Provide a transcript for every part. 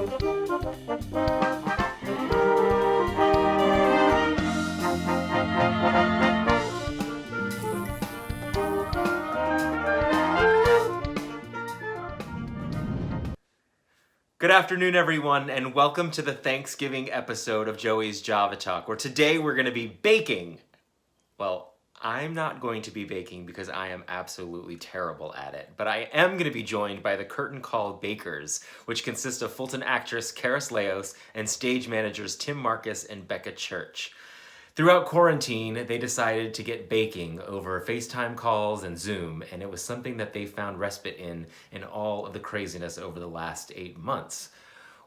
Good afternoon, everyone, and welcome to the Thanksgiving episode of Joey's Java Talk, where today we're going to be baking. Well, I'm not going to be baking because I am absolutely terrible at it, but I am going to be joined by the Curtain Call Bakers, which consist of Fulton actress Karis Leos and stage managers Tim Marcus and Becca Church. Throughout quarantine, they decided to get baking over FaceTime calls and Zoom, and it was something that they found respite in all of the craziness over the last 8 months.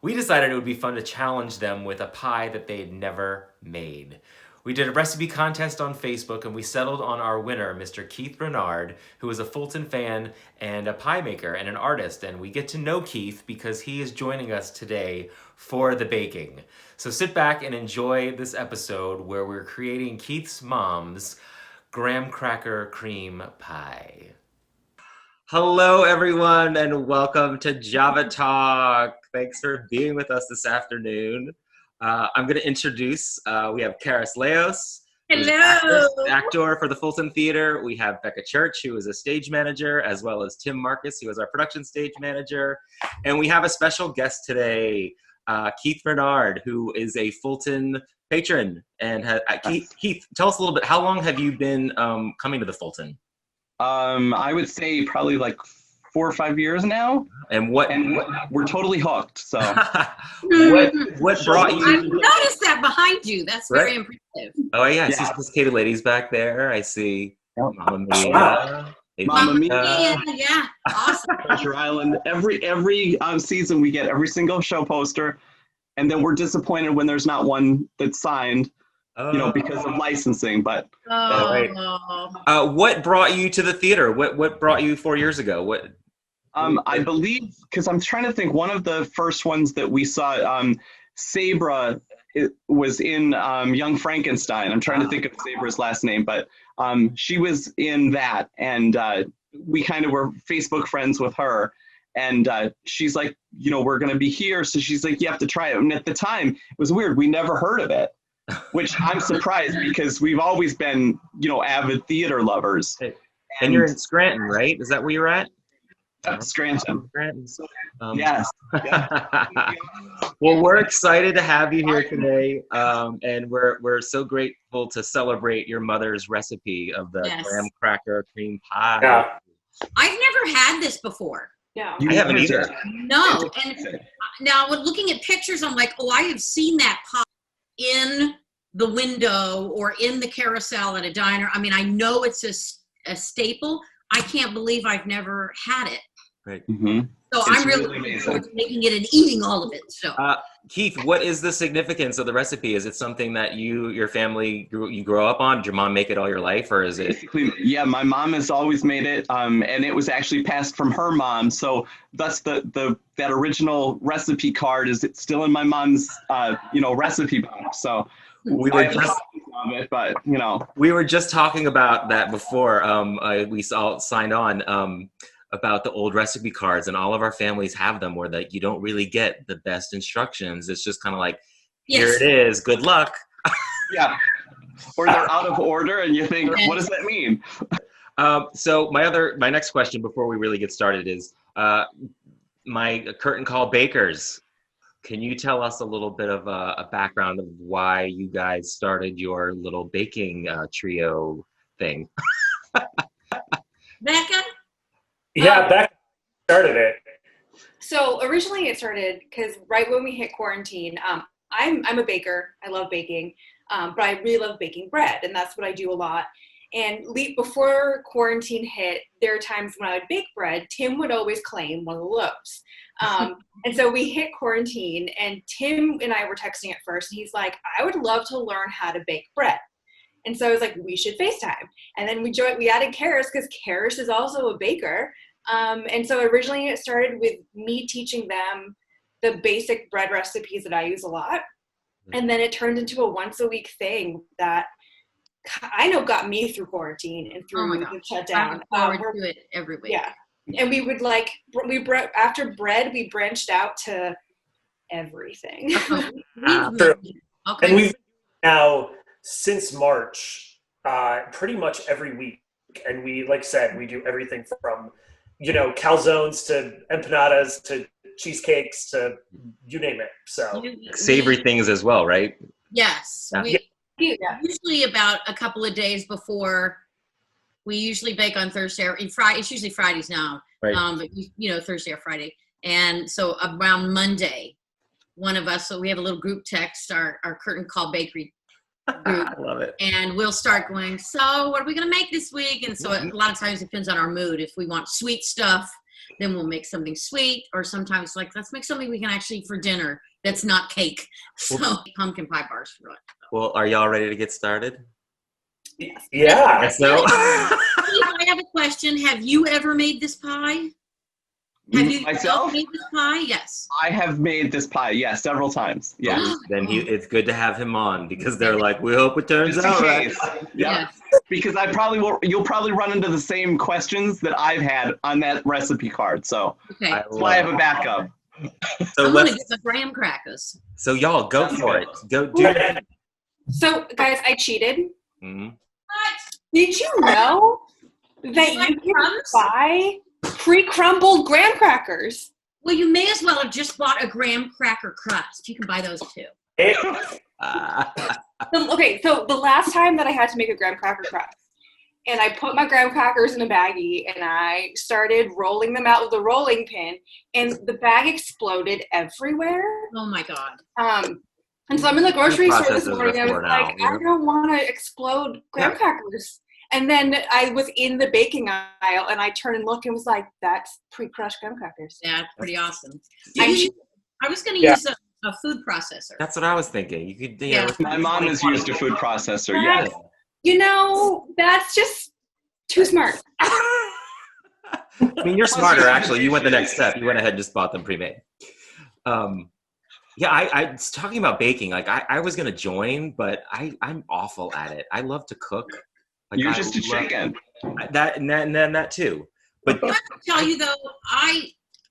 We decided it would be fun to challenge them with a pie that they had never made. We did a recipe contest on Facebook, and we settled on our winner, Mr. Keith Bernard, who is a Fulton fan and a pie maker and an artist, and we get to know Keith because he is joining us today for the baking. So sit back and enjoy this episode where we're creating Keith's mom's graham cracker cream pie. Hello, everyone, and welcome to Java Talk. Thanks for being with us this afternoon. I'm going to introduce, we have Karis Leos, Hello. actor for the Fulton Theater. We have Becca Church, who is a stage manager, as well as Tim Marcus, who is our production stage manager. And we have a special guest today, Keith Bernard, who is a Fulton patron. And Keith, tell us a little bit, how long have you been coming to the Fulton? I would say probably like 4 or 5 years now. And we're totally hooked. So what brought you? I've noticed that behind you. That's very impressive. Oh yeah, I see sophisticated ladies back there. I see Mamma Mia. Wow. Mamma Mia, yeah, awesome. Treasure Island. Every season we get every single show poster, and then we're disappointed when there's not one that's signed. Because of licensing. But what brought you to the theater? What brought you 4 years ago? I believe, because I'm trying to think, one of the first ones that we saw, Sabra, was in Young Frankenstein. I'm trying to think of Sabra's last name, but she was in that, and we kind of were Facebook friends with her. And she's like, we're going to be here. So she's like, you have to try it. And at the time, it was weird. We never heard of it, which I'm surprised because we've always been, avid theater lovers. And you're in Scranton, right? Is that where you're at? Scranton. Yes. Well, we're excited to have you here today, and we're so grateful to celebrate your mother's recipe of the graham cracker cream pie. Yeah. I've never had this before. Yeah, I haven't either. No, and now when looking at pictures, I'm like, I have seen that pie in the window or in the carousel at a diner. I mean, I know it's a staple. I can't believe I've never had it. Right. Mm-hmm. So I'm really looking forward to making it and eating all of it. So, Keith, what is the significance of the recipe? Is it something that your family you grow up on? Did your mom make it all your life, or is it? Basically, yeah, my mom has always made it, and it was actually passed from her mom. So that's that original recipe card is still in my mom's recipe box. So we were just we were just talking about that before we all signed on. About the old recipe cards, and all of our families have them where you don't really get the best instructions. It's just kind of like, here it is, good luck. Yeah. Or they're out of order and you think, what does that mean? So my next question before we really get started is, my Curtain Call Bakers, can you tell us a little bit of a background of why you guys started your little baking trio thing? Becca? Yeah, Becca started it. So originally it started because right when we hit quarantine, I'm a baker. I love baking, but I really love baking bread, and that's what I do a lot. And before quarantine hit, there are times when I would bake bread, Tim would always claim one of the loaves. And so we hit quarantine, and Tim and I were texting at first, and he's like, I would love to learn how to bake bread. And so I was like, we should FaceTime. And then we added Karis because Karis is also a baker. And so originally it started with me teaching them the basic bread recipes that I use a lot. And then it turned into a once a week thing that I know got me through quarantine and through the shutdown. I look forward to it every week. Yeah. And we would after bread, we branched out to everything. True. Okay. And we've now since March, pretty much every week. And we, like I said, we do everything from, calzones to empanadas to cheesecakes to you name it. So Savory things as well, right? Yes. Yeah. Yeah. Usually about a couple of days before. We usually bake on Thursday or Friday. It's usually Fridays now. Right. But Thursday or Friday. And so around Monday, one of us, so we have a little group text, our curtain call bakery group. I love it. And we'll start going, so what are we going to make this week? And so a lot of times it depends on our mood. If we want sweet stuff, then we'll make something sweet. Or sometimes like, let's make something we can actually eat for dinner that's not cake. So pumpkin pie bars for it. Well, are y'all ready to get started? yeah. Yes, no? I have a question. Have you ever made this pie? Have you Myself? made this pie? Yes. I have made this pie, yes, several times. Yeah. Then it's good to have him on because they're like, we hope it turns Just in out right. case. Yeah. Yes. Because you'll probably run into the same questions that I've had on that recipe card. So Okay. I that's why I have love a backup. So I'm gonna let's. get the graham crackers. So y'all go for it. Go do it. So, guys, I cheated. Mhm. Did you know that like you can crumbs? buy pre-crumbled graham crackers? Well, you may as well have just bought a graham cracker crust. You can buy those too. Okay, so the last time that I had to make a graham cracker crust, and I put my graham crackers in a baggie, and I started rolling them out with a rolling pin, and the bag exploded everywhere. Oh my God. And so I'm in the grocery store this Processors morning, and I are was for like, now, I don't want to explode graham crackers. And then I was in the baking aisle, and I turned and looked and was like, that's pre-crushed graham crackers. Yeah, pretty awesome. I- I was going to Yeah. use a food processor. That's what I was thinking. You could. Yeah. My mom has used a food processor, Yeah. yes. That's just too smart. I mean, you're smarter, actually. You went the next step. You went ahead and just bought them pre-made. Yeah, I was talking about baking. Like, I was going to join, but I'm awful at it. I love to cook. Like, You're I just a love- chicken. That and that too. But I have to tell you though,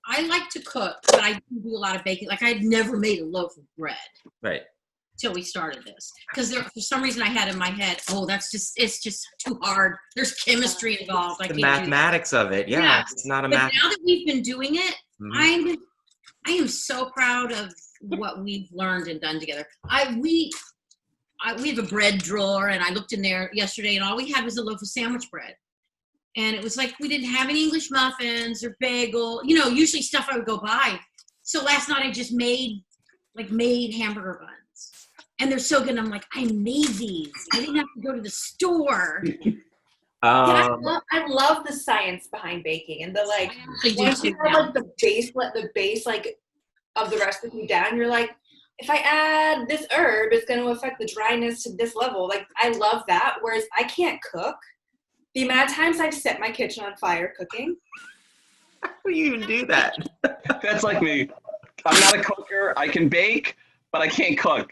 I like to cook, but I do a lot of baking. Like I had never made a loaf of bread right. till we started this, because for some reason I had in my head, oh, it's just too hard. There's chemistry involved. I The can't do that. mathematics of it. Yeah, Yeah. it's not a But math. now that we've been doing it, Mhm. I am so proud of what we've learned and done together. We have a bread drawer, and I looked in there yesterday, and all we had was a loaf of sandwich bread. And it was like we didn't have any English muffins or bagel, usually stuff I would go buy. So last night I just made hamburger buns. And they're so good. And I'm like, I made these. I didn't have to go to the store. I love the science behind baking and the like. I do Once too you have now. like the base like of the recipe down, you're like, if I add this herb, it's going to affect the dryness to this level. Like I love that. Whereas I can't cook. The amount of times I've set my kitchen on fire cooking. How do you even do that? That's like me. I'm not a cooker. I can bake, but I can't cook.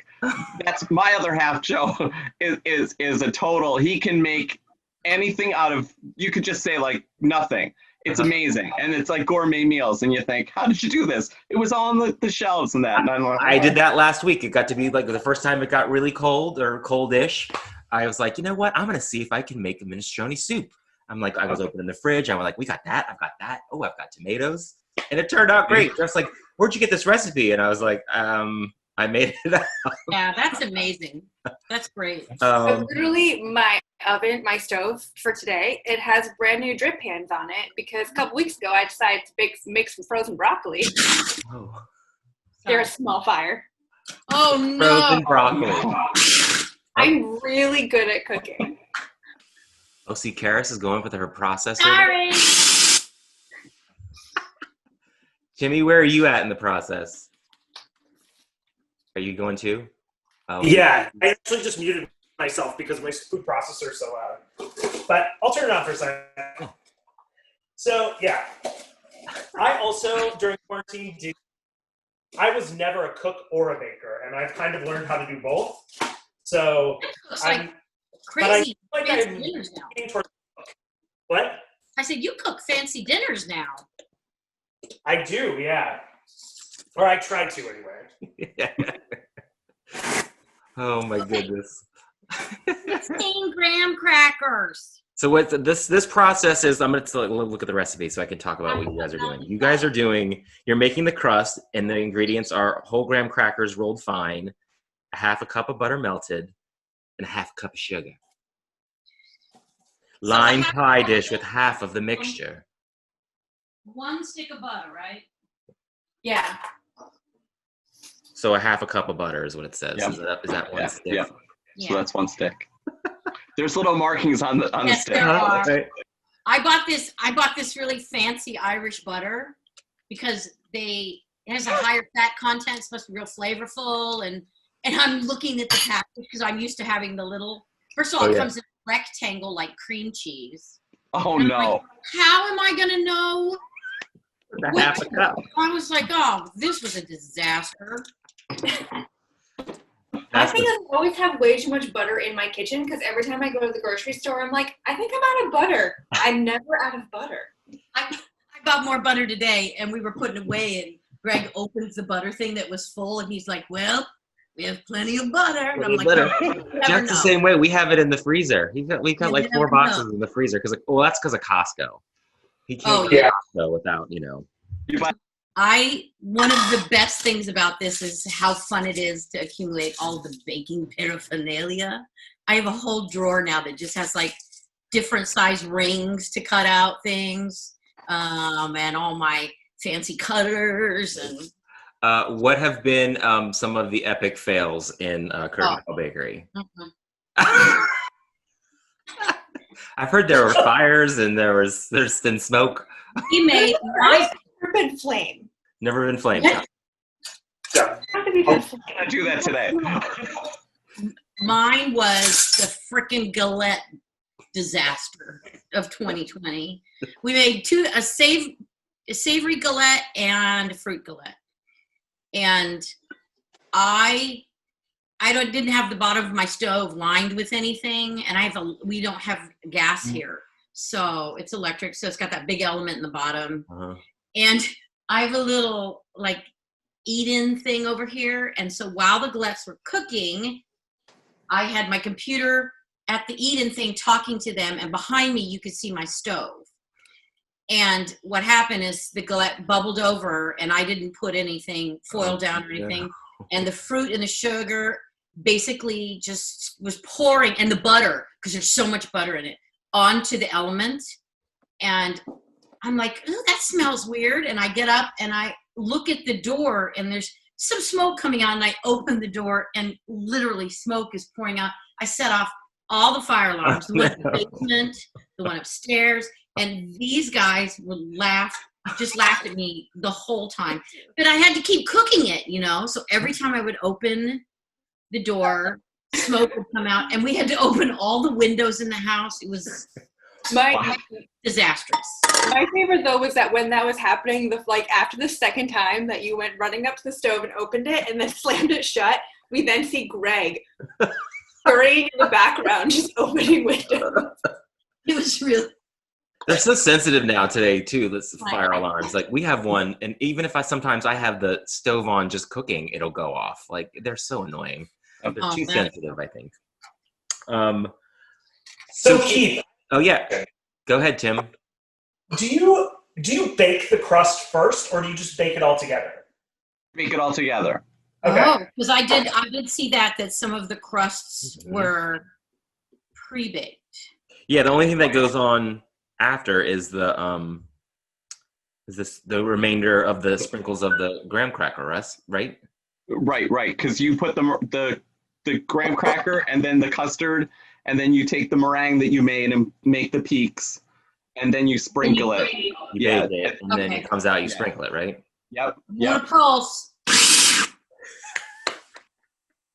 That's my other half, Joe, is a total. He can make anything out of, you could just say like nothing. It's amazing. And it's like gourmet meals. And you think, how did you do this? It was all on the shelves and that. And I'm like, I did that last week. It got to be like the first time it got really cold or coldish. I was like, you know what? I'm going to see if I can make a minestrone soup. I'm like, I was opening the fridge. I was like, we got that. I've got that. Oh, I've got tomatoes. And it turned out great. Just like, where'd you get this recipe? And I was like, I made it. Yeah, that's amazing. That's great. So literally my oven, my stove for today, it has brand new drip pans on it because a couple weeks ago I decided to make some frozen broccoli. oh, They're a small fire. Oh, frozen no. broccoli. I'm really good at cooking. Oh, see, Karis is going with her processor. Sorry. Jimmy, where are you at in the process? Are you going too? Oh. Yeah, I actually just muted myself because my food processor is so loud. But I'll turn it on for a second. So, yeah. I also, during quarantine, I was never a cook or a baker, and I've kind of learned how to do both. So, Looks like I'm crazy like fancy I'm dinners now. leaning towards what? I said, you cook fancy dinners now. I do, yeah. Or I tried to anyway. Oh my Okay. goodness. 16 graham crackers. So what this process is, I'm going to look at the recipe so I can talk about what you guys are doing. You guys are you're making the crust, and the ingredients are whole graham crackers rolled fine, a half a cup of butter melted, and a half a cup of sugar. Lime half- pie dish with half of the mixture. 1 stick of butter, right? Yeah. So a half a cup of butter is what it says. Yep. Is that one Yeah, stick? yeah. So that's 1 stick. There's little markings on the Yes, stick. there are. Right. I bought this really fancy Irish butter because it has a higher fat content. It's supposed to be real flavorful, and I'm looking at the package because I'm used to having the little. First of all, Oh, it yeah. comes in a rectangle like cream cheese. Oh, And I'm no. like, how am I gonna know? A half a cup. I was like, oh, this was a disaster. I think I always have way too much butter in my kitchen because every time I go to the grocery store, I'm like, I think I'm out of butter. I'm never out of butter. I bought more butter today, and we were putting away, and Greg opens the butter thing that was full, and he's like, well, we have plenty of butter. And I'm like, Butter. "Oh, you never Just the know." same way we have it in the freezer. We've got You like 4 never boxes know. in the freezer because that's because of Costco. He can't Oh, go to yeah. Costco without You buy One of the best things about this is how fun it is to accumulate all the baking paraphernalia. I have a whole drawer now that just has like different size rings to cut out things, and all my fancy cutters and what have been some of the epic fails in Curtin Hall Bakery? Mhm. I've heard there were fires and there's been smoke. He made my Urban flame. Never been flamed. Yeah. So, Have to be Oh. flame. I do that today. Mine was the frickin' galette disaster of 2020. We made a savory galette and a fruit galette. And didn't have the bottom of my stove lined with anything, and we don't have gas here. So it's electric, so it's got that big element in the bottom. Uh-huh. And I have a little like eat-in thing over here. And so while the galettes were cooking, I had my computer at the eat-in thing talking to them, and behind me you could see my stove. And what happened is the galette bubbled over, and I didn't put anything foil down or anything. And the fruit and the sugar basically just was pouring, and the butter, because there's so much butter in it, onto the element. And I'm like, oh, that smells weird. And I get up and I look at the door, and there's some smoke coming out, and I open the door, and literally smoke is pouring out. I set off all the fire alarms, the one in the basement, the one upstairs, and these guys would just laughed at me the whole time. But I had to keep cooking it, so every time I would open the door, smoke would come out, and we had to open all the windows in the house. It was My disastrous. my favorite though was that when that was happening, after the second time that you went running up to the stove and opened it and then slammed it shut, we then see Greg hurrying in the background, just opening windows. It was really They're so sensitive now today too. This fire alarms. Like we have one, and even if sometimes I have the stove on just cooking, it'll go off. Like they're so annoying. They're too sensitive, I think. so Keith, Oh yeah, go ahead, Tim. do you bake the crust first, or do you just bake it all together? Make it all together. Okay. because I did see that some of the crusts were pre-baked. Yeah, the only thing that goes on after is the remainder of the sprinkles of the graham cracker, right? Right. Because you put the graham cracker and then the custard, and then you take the meringue that you made and make the peaks, and then you sprinkle it. You Yeah. bake it, and then it comes out. You sprinkle it, right? Yep. Want a pulse?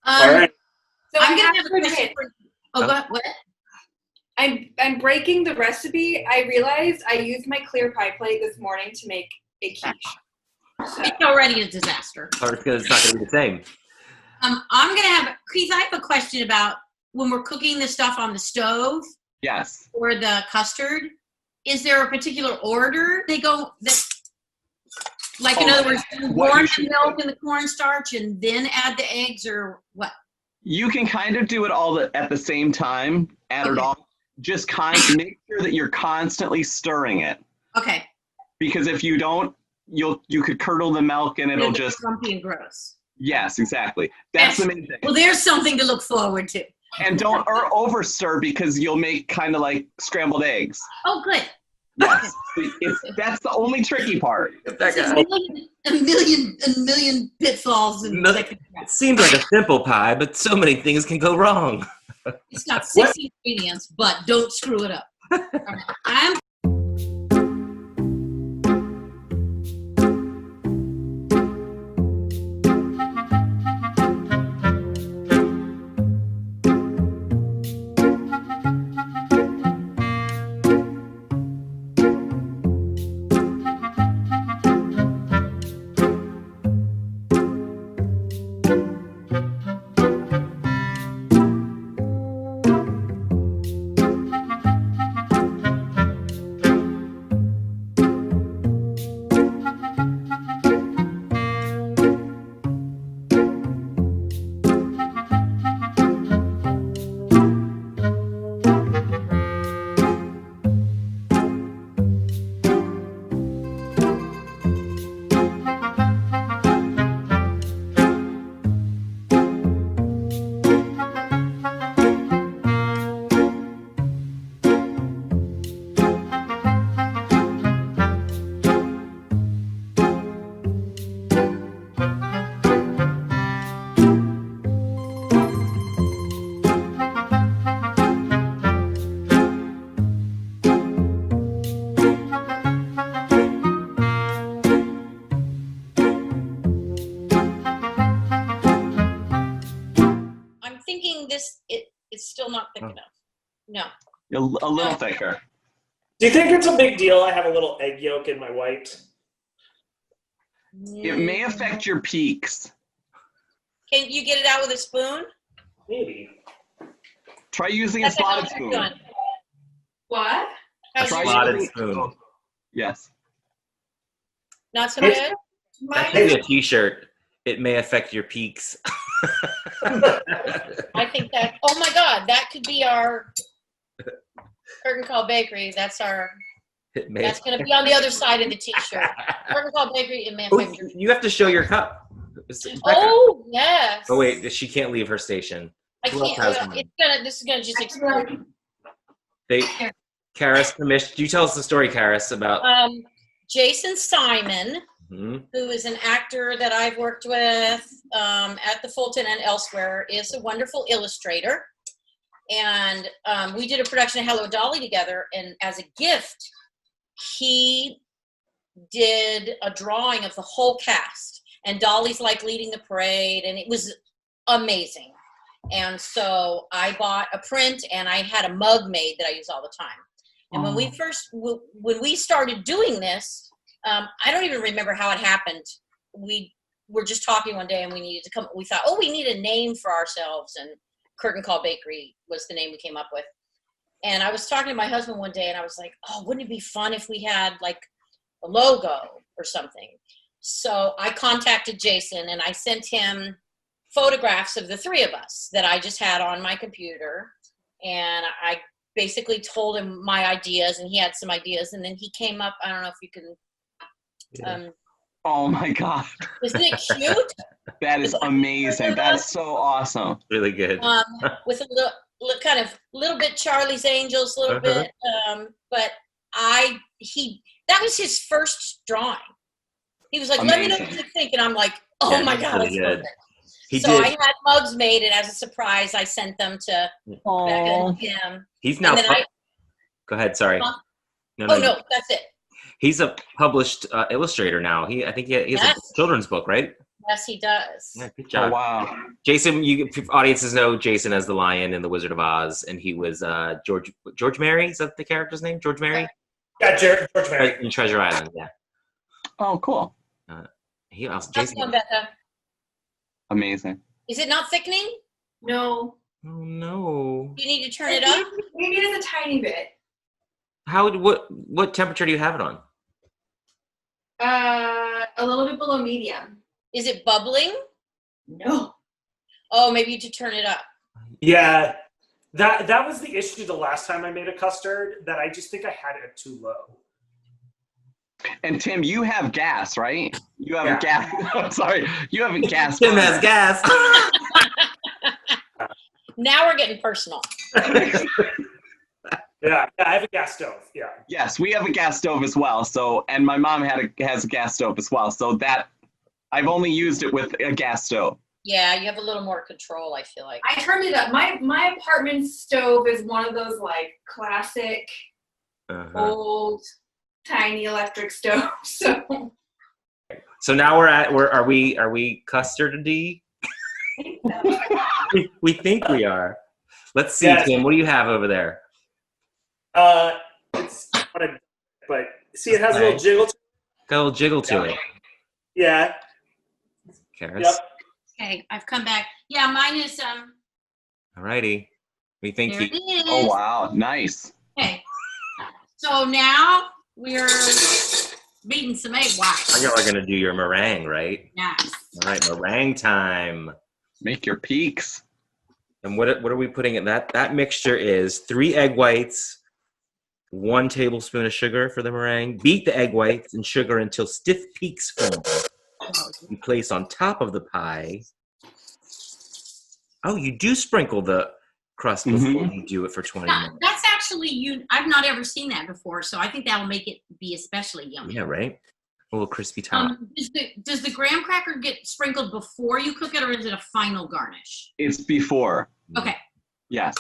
All right. So I'm I gonna have have a to question. admit, Oh, what? I'm breaking the recipe. I realized I used my clear pie plate this morning to make a quiche. So, It's already a disaster. Or it's not going to be the same. I'm gonna have Keith. I have a question about when we're cooking the stuff on the stove Yes. or the custard. Is there a particular order they go? Like, in other words, What warm you the should milk and the cornstarch and then add the eggs, or what? You can kind of do it all at the same time, add it Okay. all. Just make sure that you're constantly stirring it. Okay. Because if you don't, you could curdle the milk and it'll It'll get just, lumpy and gross. yes, exactly. That's the main thing. Well, there's something to look forward to. And don't over stir because you'll make kind of like scrambled eggs. Oh, good. Yes, that's the only tricky part. That There's guy. a million pitfalls. And No, it seems like a simple pie, but so many things can go wrong. It's got 6 ingredients, but don't screw it up. All right. I'm thinking it's still not thick enough. No. A little thicker. Do you think it's a big deal I have a little egg yolk in my white? It may affect your peaks. Can you get it out with a spoon? Maybe. Try using a slotted How's spoon. yours doing? What? How's Try yours Slotted doing? spoon. Yes. Not so good? That should be a t-shirt. It may affect your peaks. I think that, oh my God, that could be our Curtain Call Bakery. That's going to be on the other side of the t-shirt. Curtain Call Bakery in Oh, Manchester. you have to show your cup. Becca. Oh, yes. Oh wait, she can't leave her station. I who else can't, has one? this is gonna just explode. Karis commissioned. Do you tell us the story, Karis, about? Jason Simon, Mhm. who is an actor that I've worked with at the Fulton and elsewhere, is a wonderful illustrator. And we did a production of Hello Dolly together, and as a gift, he did a drawing of the whole cast. And Dolly's like leading the parade, and it was amazing. And so I bought a print, and I had a mug made that I use all the time. And when we started doing this, I don't even remember how it happened. We were just talking one day, and we needed to come. We thought, we need a name for ourselves, and Curtain Call Bakery was the name we came up with. And I was talking to my husband one day, and I was like, wouldn't it be fun if we had like a logo or something? So I contacted Jason, and I sent him photographs of the three of us that I just had on my computer. And I basically told him my ideas, and he had some ideas. And then he came up, I don't know if you can, Oh my God. isn't it cute? That is amazing. That's so awesome. Really good. With a little kind of little bit Charlie's Angels, a little bit. But that was his first drawing. He was like, let me know what you think. And I'm like, Yeah, my he's God, really that's good. perfect. I had mugs made, and as a surprise, I sent them to Becca and Tim. He's now. And then Go ahead. Sorry. Huh? No, that's it. He's a published illustrator now. I think he has Yes. a children's book, right? Yes, he does. Yeah, good Oh, job. wow. Jason, audiences know Jason as the lion in The Wizard of Oz, and he was George Merry. Is that the character's name? George Merry? Yeah, George Merry. In Treasure Island, yeah. Oh, cool. He also How's it Jason. going, Becca? Amazing. Is it not thickening? No. Oh no. You need to turn it up? Maybe just a tiny bit. What temperature do you have it on? A little bit below medium. Is it bubbling? No. Oh, maybe you should turn it up. Yeah, that was the issue the last time I made a custard, that I just think I had it too low. And Tim, you have gas, right? You have Yeah. gas. I'm sorry, you have a gas. Tim has gas. Now we're getting personal. Yeah, I have a gas stove. Yeah. Yes, we have a gas stove as well. So, and my mom has a gas stove as well. So that I've only used it with a gas stove. Yeah, you have a little more control, I feel like. I turned it up. My apartment stove is one of those like classic old tiny electric stoves. So So now are we custardy? We think we are. Let's see, Yes. Tim. What do you have over there? It's but see, it has a little jiggle. Got a little jiggle to it. Yeah. Karis. Yep. Okay, I've come back. Yeah, mine is Alrighty. We think there it is. Oh wow, nice. Okay. So now we're beating some egg whites. I know we're gonna do your meringue, right? Nice. All right, meringue time. Make your peaks. And what are we putting in that? That mixture is 3 egg whites, 1 tablespoon of sugar for the meringue. Beat the egg whites and sugar until stiff peaks form. You place on top of the pie. Oh, you do sprinkle the crust before you do it for 20 Yeah, minutes. that's actually I've not ever seen that before, so I think that'll make it be especially yummy. Yeah, right? A little crispy top. Does the graham cracker get sprinkled before you cook it, or is it a final garnish? It's before. Okay. Yes.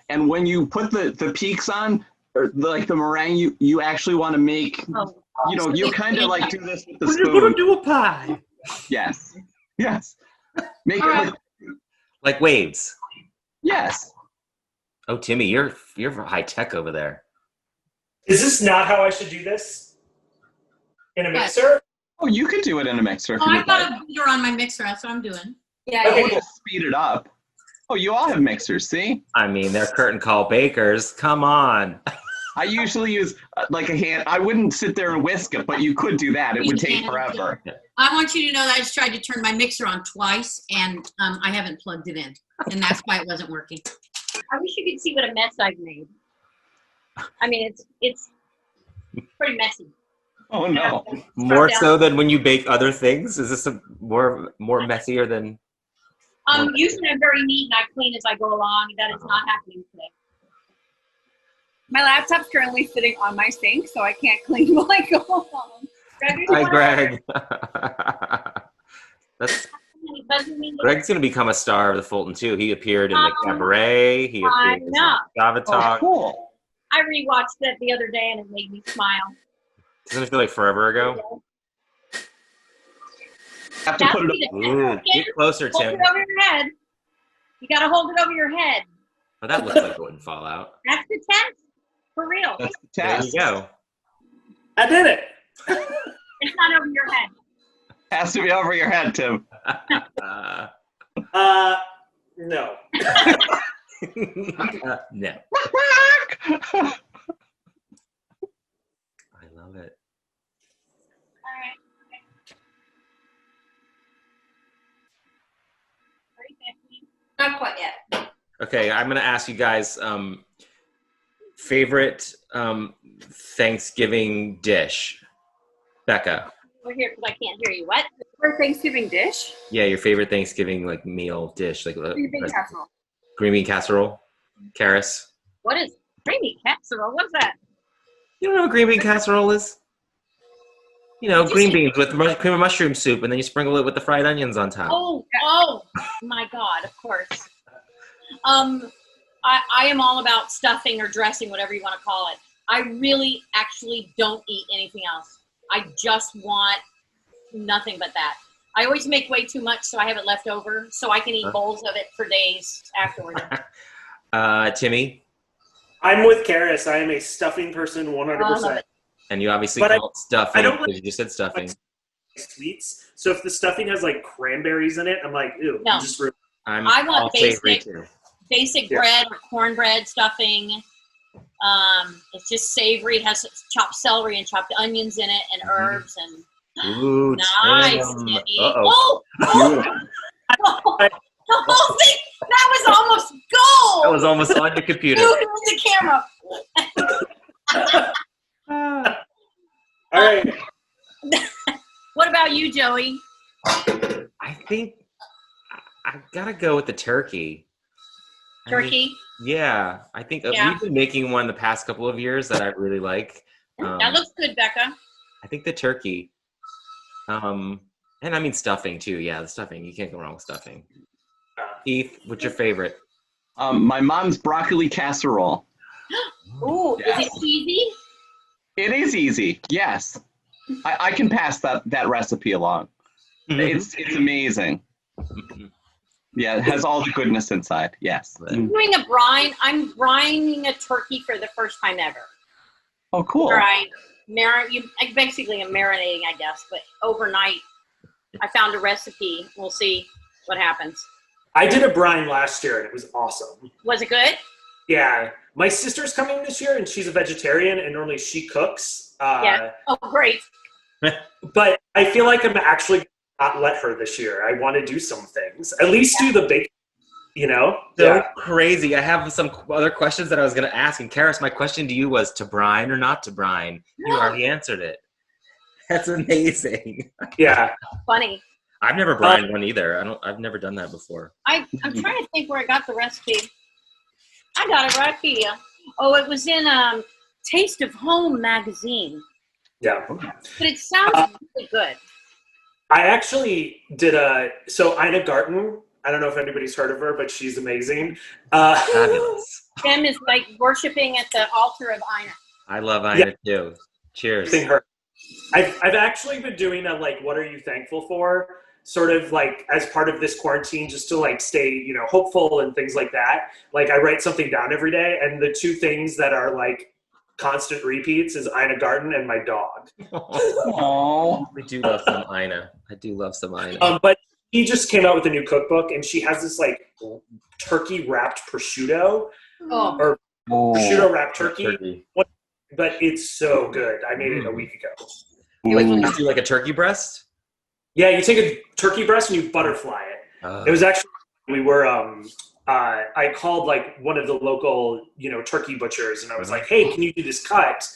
And when you put the peaks on, or like the meringue, you actually want to make, you kind of like do this with the We're gonna spoon. do a pie. Yes. Yes. Make All it right. like, Like waves. yes. Oh, Timmy, you're high tech over there. Is this not how I should do this? In a Yes. mixer? Oh, you could do it in a mixer if Oh, you I've would like. got a beater on my mixer. That's what I'm doing. yeah, Okay, yeah. cool. Speed it up. Oh, you all have mixers, see? I mean, they're curtain call bakers. Come on. I usually use like a hand. I wouldn't sit there and whisk it, but you could do that. It would take forever. I want you to know that I just tried to turn my mixer on twice, and I haven't plugged it in, and that's why it wasn't working. I wish you could see what a mess I've made. I mean, it's pretty messy. Oh no. More so than when you bake other things? Is this more messier than? Usually I'm very neat and I clean as I go along. That is not happening today. My laptop's currently sitting on my sink, so I can't clean while I go along. Hi, Greg. It doesn't mean Greg's going to become a star of the Fulton too. He appeared in the Cabaret. He I appeared in know. Java Oh, Talk. cool. I rewatched that the other day and it made me smile. Doesn't it feel like forever ago? Have to put it up. Ooh, get closer, Hold Tim. it over your head. You gotta hold it over your head. Oh, that looks like it wouldn't fall out. That's the test. For real. That's the There test. you go. I did it. It's not over your head. Has to be over your head, Tim. No. No. I love it. All right. Ready, Bethany? Not quite yet. Okay, I'm going to ask you guys favorite Thanksgiving dish. Becca. We're here because I can't hear you. What? For Thanksgiving dish, Yeah, your favorite Thanksgiving like meal dish, like green bean casserole. green bean casserole. Karis. What is creamy casserole? What's that? You don't know what green bean casserole is? You know, green beans with cream of mushroom soup, and then you sprinkle it with the fried onions on top. Oh my God, of course. I am all about stuffing or dressing, whatever you want to call it. I really actually don't eat anything else. I just want nothing but that. I always make way too much, so I have it left over, so I can eat bowls of it for days afterward. Timmy, I'm with Karis. I am a stuffing person I love 100%. it. and you obviously But call it stuffing I don't because you just said stuffing. Sweets. So if the stuffing has like cranberries in it, I'm like, ew. No. You just ruined I'm I want all savory basic- too. Basic Yeah. bread or cornbread stuffing. It's just savory. It has chopped celery and chopped onions in it and Mhm. herbs, and Ooh, Nice, Tim. Debbie. Uh-oh. Oh, the whole thing. That was almost gold. That was almost on your computer. Dude, with the camera. All right. What about you, Joey? I think I gotta go with the turkey. I mean, Turkey. yeah, I think Yeah. we've been making one the past couple of years that I really like. That looks good, Becca. I think the turkey. And I mean stuffing too. Yeah, the stuffing. You can't go wrong with stuffing. Keith, what's your favorite? My mom's broccoli casserole. Ooh, Yes. is it cheesy? It is easy. Yes, I can pass that recipe along. It's amazing. Yeah, it has all the goodness inside. Yes. I'm doing a brine. I'm brining a turkey for the first time ever. Oh, cool. Where I basically am marinating, I guess, but overnight I found a recipe. We'll see what happens. I did a brine last year and it was awesome. Was it good? Yeah. My sister's coming this year and she's a vegetarian and normally she cooks. Yeah. Oh, great. But I feel like I'm actually not let her this year. I want to do some things. At least do the big, you know? So crazy. I have some other questions that I was going to ask. And Karis, my question to you was to brine or not to brine? You already answered it. That's amazing. Yeah. Funny. I've never brined one either. I've never done that before. I'm trying to think where I got the recipe. I got it right here. Oh, it was in Taste of Home magazine. Yeah. But it sounds really good. I actually did so Ina Garten, I don't know if anybody's heard of her, but she's amazing. Fabulous. Tim is like worshiping at the altar of Ina. I love Ina too. Cheers. Her. I've actually been doing a what are you thankful for? Sort of as part of this quarantine, just to stay, hopeful and things like that. I write something down every day, and the two things that are constant repeats is Ina Garten and my dog. Oh, We do love some Ina. I do love some Ina. But he just came out with a new cookbook, and she has this turkey wrapped prosciutto Oh, or oh. prosciutto wrapped turkey. Turkey. But it's so good. I made it a week ago. You do like a turkey breast? Yeah, you take a turkey breast and you butterfly it. It was actually we were I called one of the local turkey butchers and I was like, hey, can you do this cut?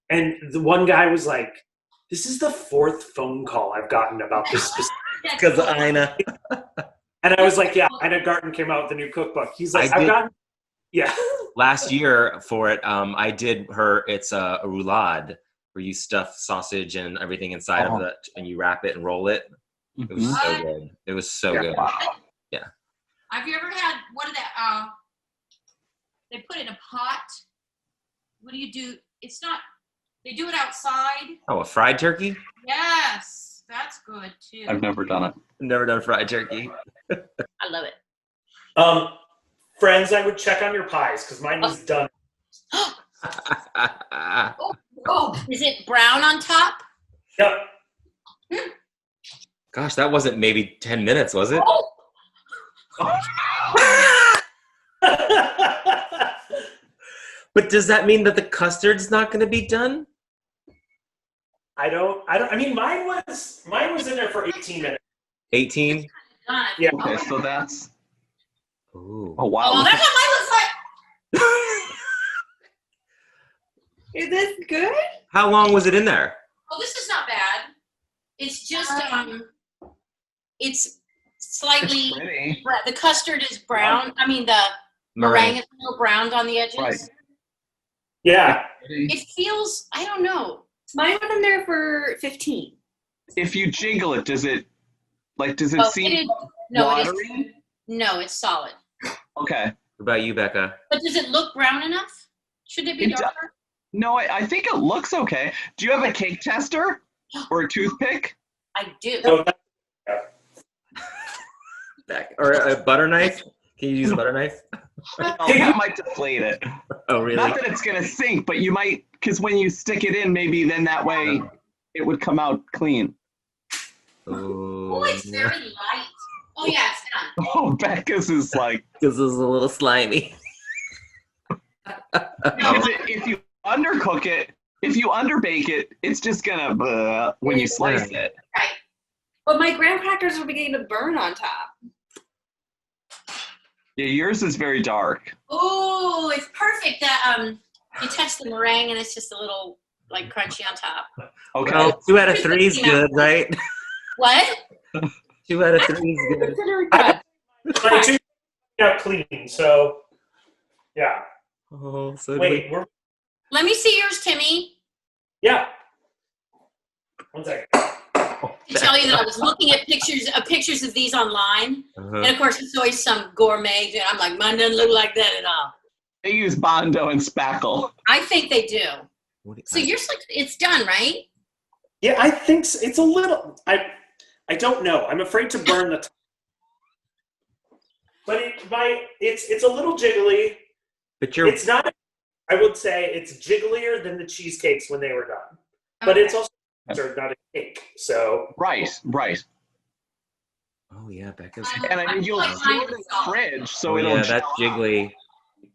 And the one guy was like, this is the fourth phone call I've gotten about this specific. Because of Ina. And I was like, yeah, Ina Garten came out with a new cookbook. He's like, I've gotten yeah. Last year for it, I did it's a roulade where you stuff sausage and everything inside of it and you wrap it and roll it. It was so good. It was so good. Wow. Yeah. Have you ever had what are that? They put it in a pot. What do you do? It's not. They do it outside. Oh, a fried turkey? Yes, that's good too. I've never done it. Never done fried turkey. I love it. Friends, I would check on your pies because mine was done. Oh, is it brown on top? Yep. Gosh, that wasn't maybe 10 minutes, was it? But does that mean that the custard's not going to be done? I mean, mine was in there for 18 minutes. 18? Done. Yeah. Okay, so that's. Ooh. Oh wow. Oh, that's what mine looks like. Is this good? How long was it in there? Oh, this is not bad. It's just it's slightly Pretty. the custard is brown. I mean the meringue is a little browned on the edges. Right. Yeah. It feels I don't know. Mine was in there for 15. If you jiggle it, does it Oh, seem no, it is watery? no, it's solid. Okay. What about you, Becca? But does it look brown enough? Should it be It does. darker? No, I think it looks okay. Do you have a cake tester or a toothpick? I do. So Or a butter knife? Can you use a butter knife? Oh, that might deflate it. Oh, really? Not that it's gonna sink, but you might, because when you stick it in, maybe then that way it would come out clean. Oh, it's very light. Oh yeah, it's done. Oh, Becca's is like, This is a little slimy. if you undercook it, if you underbake it, it's just gonna when you slice it. Right. But my graham crackers are beginning to burn on top. Yeah, yours is very dark. Oh, it's perfect. That you touch the meringue and it's just a little like crunchy on top. Okay. Well, 2 out of 3 is good, right? What? 2 out of 3 is good. Consider it done. My two out clean, so yeah. Oh, so Wait, we're Let me see yours, Timmy. yeah. One second. To tell you that I was looking at pictures of these online, and of course it's always some gourmet. And I'm like, mine doesn't look like that at all. They use Bondo and spackle. I think they do. So you yours, like, it's done, right? Yeah, I think so. It's a little. I don't know. I'm afraid to burn the. But it's a little jiggly. But you're It's not. I would say it's jigglier than the cheesecakes when they were done. But it's also not a cake. So Right. Oh yeah, Becca's. And I mean, you'll I feel like store mine it in is the solid. fridge, so Oh it'll. yeah, that's jiggly.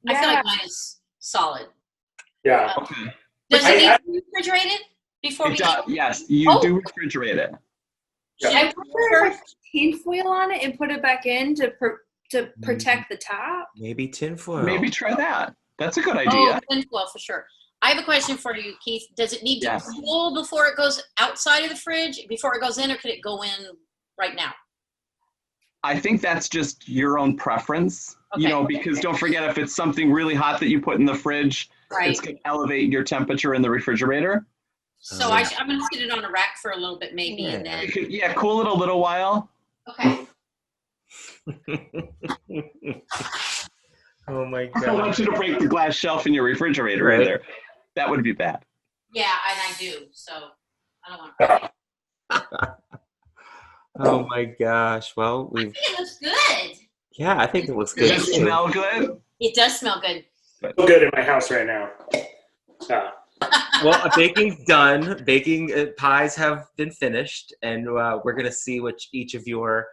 I feel like mine is solid. yeah. Okay. Does I- it need I- to be refrigerated before we It does, yes, you Oh. do refrigerate it. Should I I put prefer? like tin foil on it and put it back in to protect the top. Maybe tinfoil. Maybe try that. That's a good Oh, idea. tinfoil for sure. I have a question for you, Keith. Does it need to Yes. cool before it goes outside of the fridge, before it goes in, or could it go in right now? I think that's just your own preference, you Okay. know, because don't forget, if it's something really hot that you put in the fridge, Right. it's going to elevate your temperature in the refrigerator. So I'm going to sit it on a rack for a little bit, maybe, and Yeah. You then. could, yeah, cool it a little while. Okay. Oh my I don't want god. you to break the glass shelf in your refrigerator Right. either. That would be bad. Yeah, and I do. So I don't want to. Oh my gosh. Well, I we've think it looks good. yeah, I think it looks Does good. it too. smell good? It does smell good. So good in my house right now. Well, baking's done. Baking pies have been finished, and we're gonna see what each of your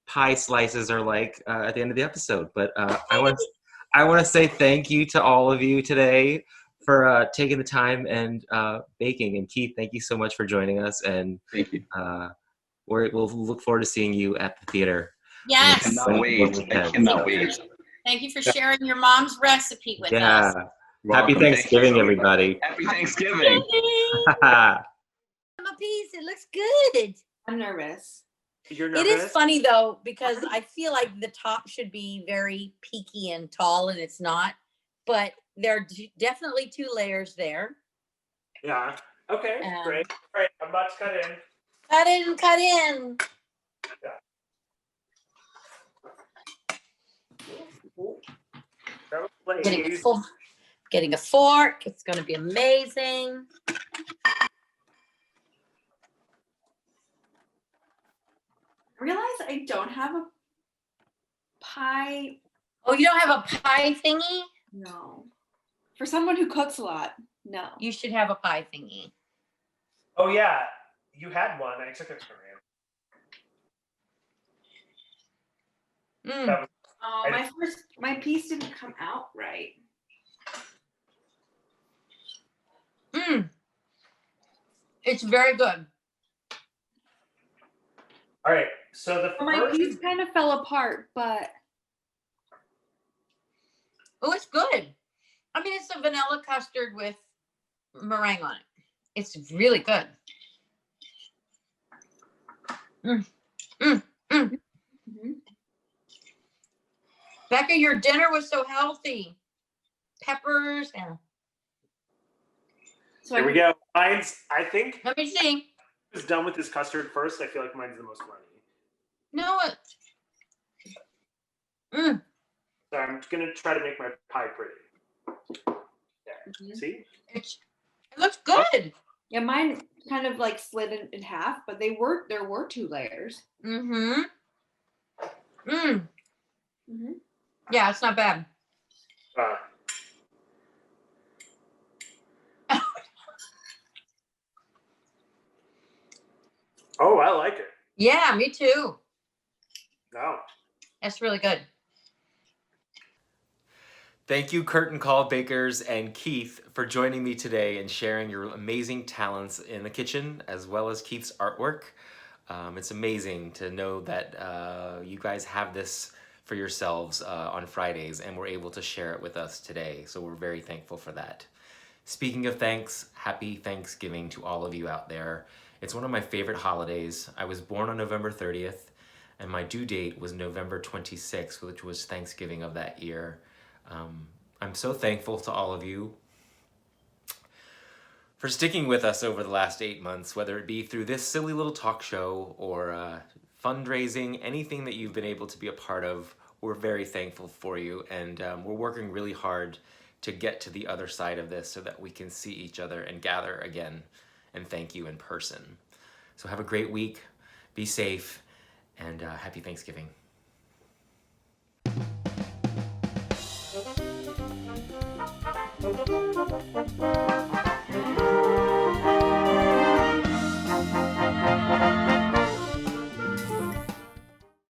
pie slices are like at the end of the episode. But I want to say thank you to all of you today for taking the time and baking. And Keith, thank you so much for joining us. And Thank you. we'll look forward to seeing you at the theater. Yes. Cannot wait. I cannot wait. Thank you for sharing your mom's recipe with Yeah. us. Happy Welcome. Thanksgiving, everybody. Happy Thanksgiving. A piece. It looks good. I'm nervous. You're It is funny though, because I feel like the top should be very peaky and tall, and it's not. But there are definitely 2 layers there. Yeah. Okay. Great. All right. I'm about to cut in. Cut in, cut in. That was Getting a ladies. getting a fork. It's going to be amazing. I realize I don't have a pie. Oh, you don't have a pie thingy? No. For someone who cooks a lot, no. You should have a pie thingy. Oh yeah, you had one. I took it from you. Mm. That was, Oh, my piece didn't come out right. Mm. It's very good. all right. So the My first. piece kind of fell apart, but Oh, it's good. I mean, it's a vanilla custard with meringue on it. It's really good. Mm. Mm. Mm. Mhm. Becca, your dinner was so healthy. Peppers and so Here we go. Mine's. I think let me see. I was done with this custard first. I feel like mine's the most runny. No, it. Mm. So I'm gonna try to make my pie pretty. Mhm. See? It looks good. Yeah, mine kind of like slid in half, but there were 2 layers. Mm-hmm. Mm. Mm-hmm. Yeah, it's not bad. Uh, oh, I like it. Yeah, me too. No. That's really good. Thank you, Curtain Call Bakers and Keith, for joining me today and sharing your amazing talents in the kitchen, as well as Keith's artwork. It's amazing to know that you guys have this for yourselves on Fridays, and were able to share it with us today. So we're very thankful for that. Speaking of thanks, happy Thanksgiving to all of you out there. It's one of my favorite holidays. I was born on November 30th, and my due date was November 26th, which was Thanksgiving of that year. I'm so thankful to all of you for sticking with us over the last 8 months, whether it be through this silly little talk show or fundraising, anything that you've been able to be a part of. We're very thankful for you, and we're working really hard to get to the other side of this so that we can see each other and gather again and thank you in person. So have a great week, be safe, and happy Thanksgiving. Thank you.